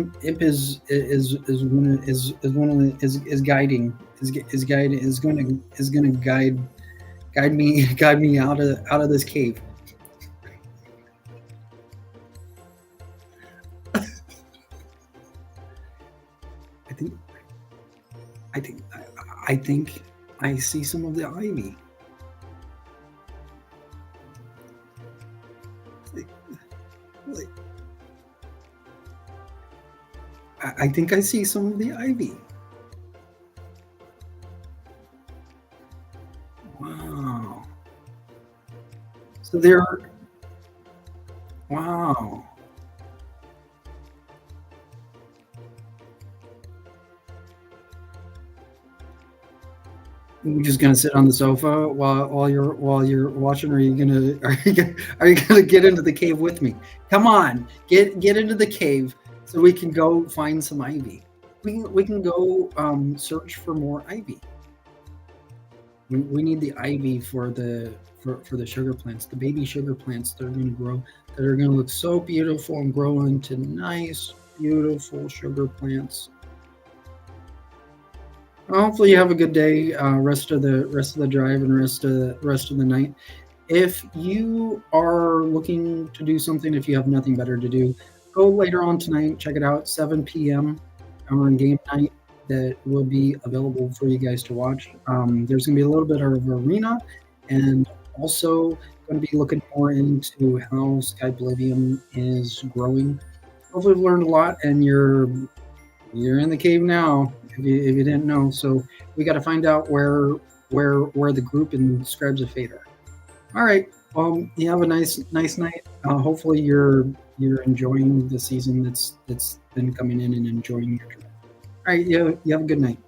of the is guiding is going to guide me guide me out of this cave. I think I think I think I see some of the ivy. I think I see some of the ivy. Wow. So there. Wow. You're just gonna sit on the sofa while you're watching, or are you gonna are you gonna get into the cave with me? Come on, get into the cave so we can go find some ivy. We can go search for more ivy. We need the ivy for the sugar plants, the baby sugar plants that are going to grow, that are going to look so beautiful and grow into nice, beautiful sugar plants. Well, hopefully, you have a good day. Rest of the drive and rest of the night. If you are looking to do something, if you have nothing better to do, go later on tonight. Check it out, 7 p.m. on game night. That will be available for you guys to watch. There's going to be a little bit of arena, and also going to be looking more into how Skyblivium is growing. Hopefully, we've learned a lot, and you're in the cave now if you didn't know. So we got to find out where the group in Scribes of Fate are. All right. Well, you have a nice night. Hopefully, you're enjoying the season that's been coming in and enjoying your trip. All right. You have a good night.